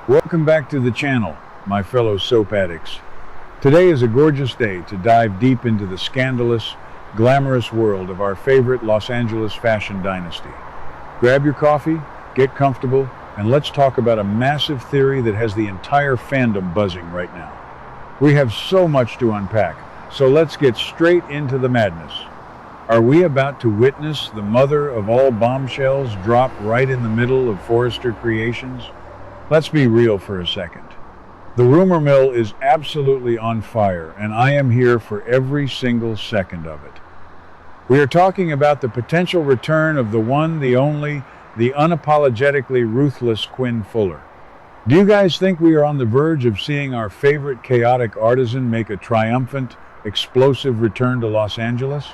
Welcome back to the channel, my fellow soap addicts. Today is a gorgeous day to dive deep into the scandalous, glamorous world of our favorite Los Angeles fashion dynasty. Grab your coffee, get comfortable, and let's talk about a massive theory that has the entire fandom buzzing right now. We have so much to unpack, so let's get straight into the madness. Are we about to witness the mother of all bombshells drop right in the middle of Forrester Creations? Let's be real for a second. The rumor mill is absolutely on fire, and I am here for every single second of it. We are talking about the potential return of the one, the only, the unapologetically ruthless Quinn Fuller. Do you guys think we are on the verge of seeing our favorite chaotic artisan make a triumphant, explosive return to Los Angeles?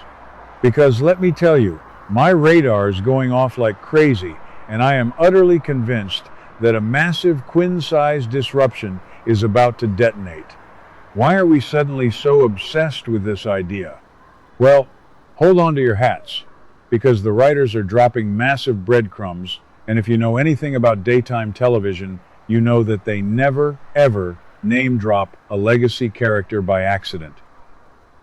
Because let me tell you, my radar is going off like crazy, and I am utterly convinced that a massive Quinn-sized disruption is about to detonate. Why are we suddenly so obsessed with this idea? Well, hold on to your hats, because the writers are dropping massive breadcrumbs, and if you know anything about daytime television, you know that they never, ever name drop a legacy character by accident.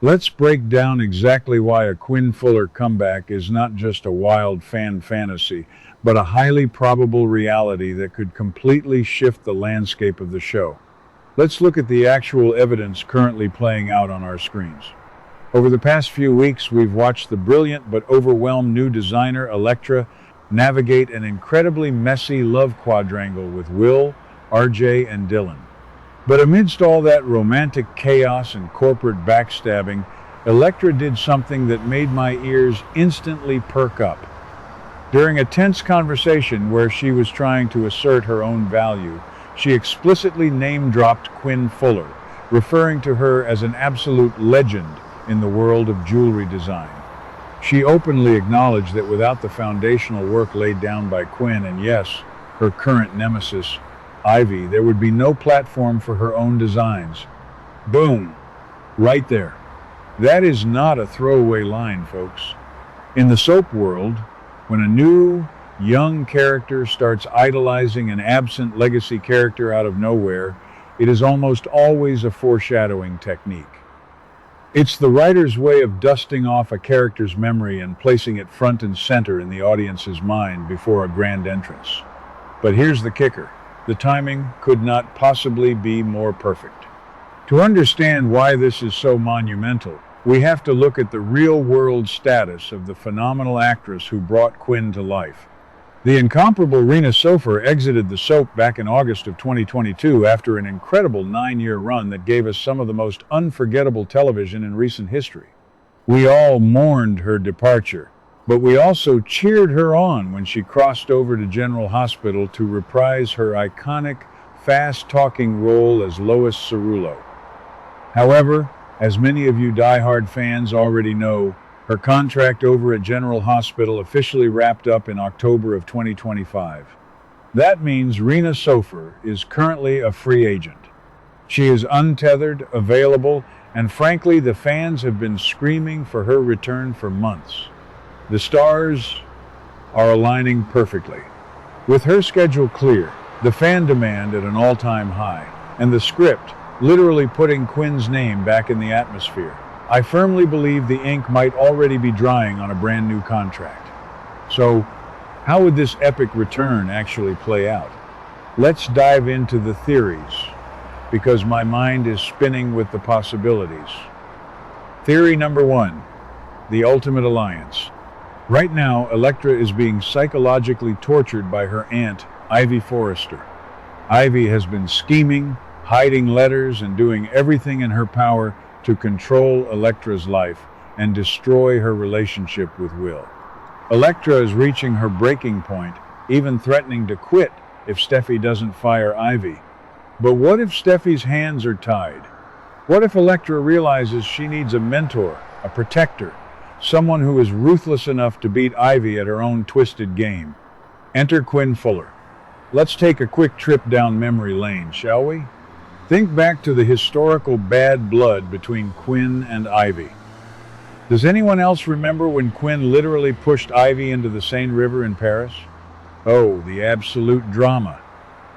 Let's break down exactly why a Quinn Fuller comeback is not just a wild fan fantasy, but a highly probable reality that could completely shift the landscape of the show. Let's look at the actual evidence currently playing out on our screens. Over the past few weeks, we've watched the brilliant but overwhelmed new designer Elektra navigate an incredibly messy love quadrangle with Will, RJ, and Dylan. But amidst all that romantic chaos and corporate backstabbing, Elektra did something that made my ears instantly perk up. During a tense conversation where she was trying to assert her own value, she explicitly name-dropped Quinn Fuller, referring to her as an absolute legend in the world of jewelry design. She openly acknowledged that without the foundational work laid down by Quinn and, yes, her current nemesis, Ivy, there would be no platform for her own designs. Boom! Right there. That is not a throwaway line, folks. In the soap world, when a new, young character starts idolizing an absent legacy character out of nowhere, it is almost always a foreshadowing technique. It's the writer's way of dusting off a character's memory and placing it front and center in the audience's mind before a grand entrance. But here's the kicker. The timing could not possibly be more perfect. To understand why this is so monumental, we have to look at the real-world status of the phenomenal actress who brought Quinn to life. The incomparable Rena Sofer exited the soap back in August of 2022 after an incredible 9-year run that gave us some of the most unforgettable television in recent history. We all mourned her departure, but we also cheered her on when she crossed over to General Hospital to reprise her iconic, fast-talking role as Lois Cerullo. However, as many of you die-hard fans already know, her contract over at General Hospital officially wrapped up in October of 2025. That means Rena Sofer is currently a free agent. She is untethered, available, and frankly, the fans have been screaming for her return for months. The stars are aligning perfectly. With her schedule clear, the fan demand at an all-time high, and the script literally putting Quinn's name back in the atmosphere, I firmly believe the ink might already be drying on a brand new contract. So, how would this epic return actually play out? Let's dive into the theories, because my mind is spinning with the possibilities. Theory number 1, the ultimate alliance. Right now, Elektra is being psychologically tortured by her aunt, Ivy Forrester. Ivy has been scheming, hiding letters, and doing everything in her power to control Elektra's life and destroy her relationship with Will. Elektra is reaching her breaking point, even threatening to quit if Steffi doesn't fire Ivy. But what if Steffi's hands are tied? What if Elektra realizes she needs a mentor, a protector, someone who is ruthless enough to beat Ivy at her own twisted game? Enter Quinn Fuller. Let's take a quick trip down memory lane, shall we? Think back to the historical bad blood between Quinn and Ivy. Does anyone else remember when Quinn literally pushed Ivy into the Seine River in Paris? Oh, the absolute drama.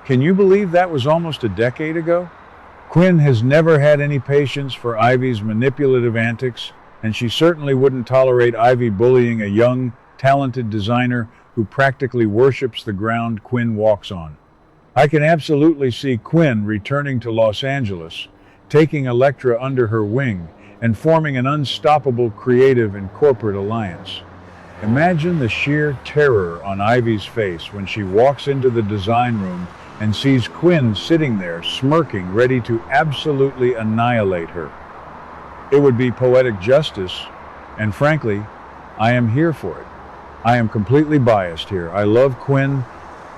Can you believe that was almost a decade ago? Quinn has never had any patience for Ivy's manipulative antics, and she certainly wouldn't tolerate Ivy bullying a young, talented designer who practically worships the ground Quinn walks on. I can absolutely see Quinn returning to Los Angeles, taking Elektra under her wing, and forming an unstoppable creative and corporate alliance. Imagine the sheer terror on Ivy's face when she walks into the design room and sees Quinn sitting there, smirking, ready to absolutely annihilate her. It would be poetic justice, and frankly, I am here for it. I am completely biased here. I love Quinn,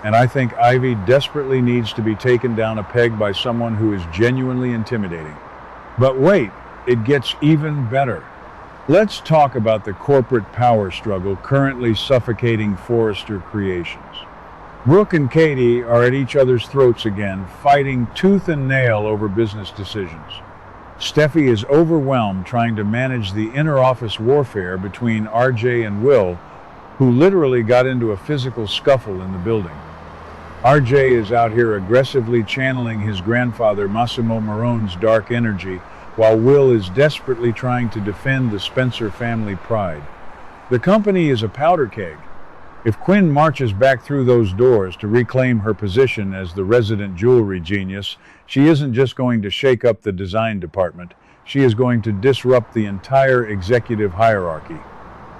and I think Ivy desperately needs to be taken down a peg by someone who is genuinely intimidating. But wait, it gets even better. Let's talk about the corporate power struggle currently suffocating Forrester Creations. Brooke and Katie are at each other's throats again, fighting tooth and nail over business decisions. Steffi is overwhelmed trying to manage the inter-office warfare between RJ and Will, who literally got into a physical scuffle in the building. RJ is out here aggressively channeling his grandfather Massimo Marone's dark energy, while Will is desperately trying to defend the Spencer family pride. The company is a powder keg. If Quinn marches back through those doors to reclaim her position as the resident jewelry genius, she isn't just going to shake up the design department, she is going to disrupt the entire executive hierarchy.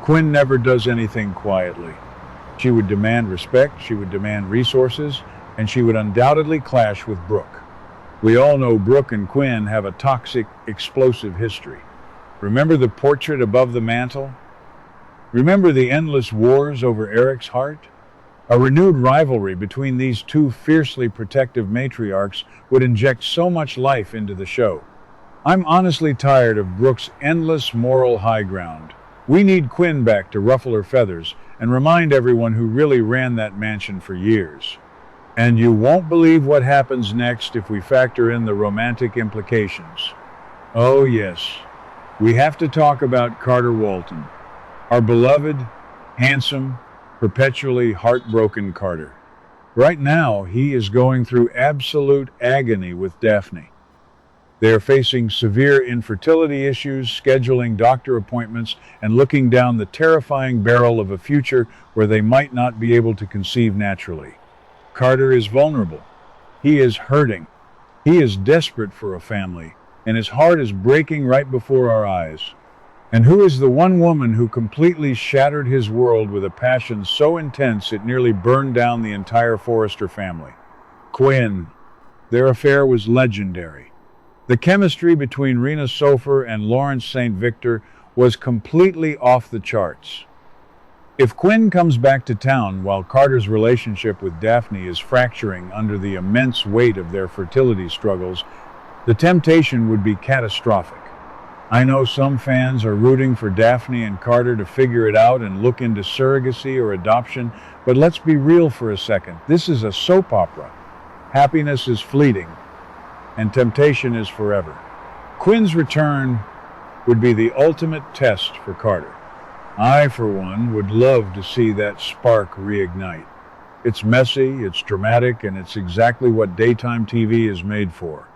Quinn never does anything quietly. She would demand respect, she would demand resources, and she would undoubtedly clash with Brooke. We all know Brooke and Quinn have a toxic, explosive history. Remember the portrait above the mantel? Remember the endless wars over Eric's heart? A renewed rivalry between these two fiercely protective matriarchs would inject so much life into the show. I'm honestly tired of Brooke's endless moral high ground. We need Quinn back to ruffle her feathers and remind everyone who really ran that mansion for years. And you won't believe what happens next if we factor in the romantic implications. Oh yes, we have to talk about Carter Walton. Our beloved, handsome, perpetually heartbroken Carter. Right now, he is going through absolute agony with Daphne. They are facing severe infertility issues, scheduling doctor appointments, and looking down the terrifying barrel of a future where they might not be able to conceive naturally. Carter is vulnerable. He is hurting. He is desperate for a family, and his heart is breaking right before our eyes. And who is the one woman who completely shattered his world with a passion so intense it nearly burned down the entire Forrester family? Quinn. Their affair was legendary. The chemistry between Rena Sofer and Lawrence St. Victor was completely off the charts. If Quinn comes back to town while Carter's relationship with Daphne is fracturing under the immense weight of their fertility struggles, the temptation would be catastrophic. I know some fans are rooting for Daphne and Carter to figure it out and look into surrogacy or adoption, but let's be real for a second. This is a soap opera. Happiness is fleeting, and temptation is forever. Quinn's return would be the ultimate test for Carter. I, for one, would love to see that spark reignite. It's messy, it's dramatic, and it's exactly what daytime TV is made for.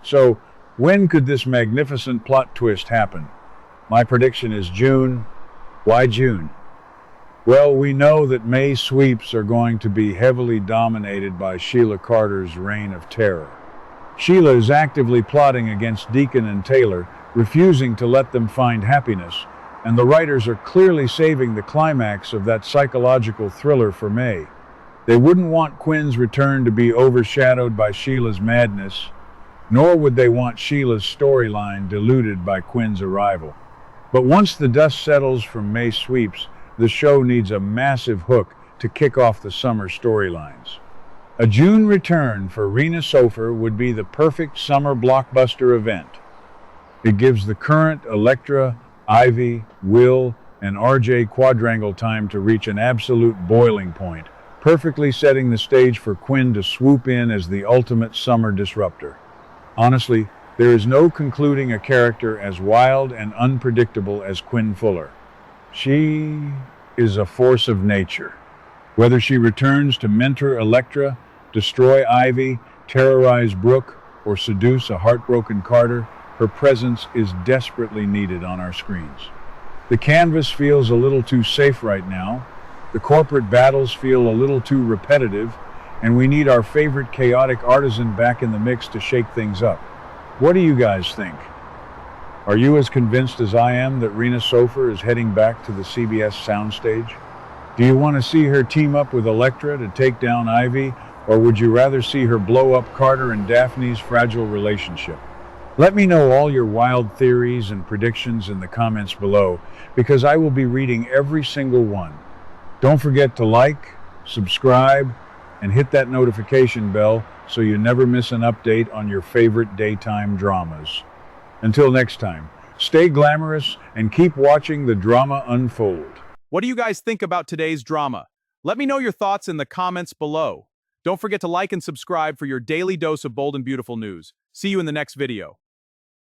So, when could this magnificent plot twist happen? My prediction is June. Why June? Well, we know that May sweeps are going to be heavily dominated by Sheila Carter's reign of terror. Sheila is actively plotting against Deacon and Taylor, refusing to let them find happiness, and the writers are clearly saving the climax of that psychological thriller for May. They wouldn't want Quinn's return to be overshadowed by Sheila's madness, nor would they want Sheila's storyline diluted by Quinn's arrival. But once the dust settles from May sweeps, the show needs a massive hook to kick off the summer storylines. A June return for Rena Sofer would be the perfect summer blockbuster event. It gives the current Elektra, Ivy, Will, and RJ quadrangle time to reach an absolute boiling point, perfectly setting the stage for Quinn to swoop in as the ultimate summer disruptor. Honestly, there is no concluding a character as wild and unpredictable as Quinn Fuller. She is a force of nature. Whether she returns to mentor Elektra, destroy Ivy, terrorize Brooke, or seduce a heartbroken Carter, her presence is desperately needed on our screens. The canvas feels a little too safe right now, the corporate battles feel a little too repetitive, and we need our favorite chaotic artisan back in the mix to shake things up. What do you guys think? Are you as convinced as I am that Rena Sofer is heading back to the CBS soundstage? Do you want to see her team up with Elektra to take down Ivy, or would you rather see her blow up Carter and Daphne's fragile relationship? Let me know all your wild theories and predictions in the comments below, because I will be reading every single one. Don't forget to like, subscribe, and hit that notification bell so you never miss an update on your favorite daytime dramas. Until next time, stay glamorous and keep watching the drama unfold. What do you guys think about today's drama? Let me know your thoughts in the comments below. Don't forget to like and subscribe for your daily dose of bold and beautiful news. See you in the next video.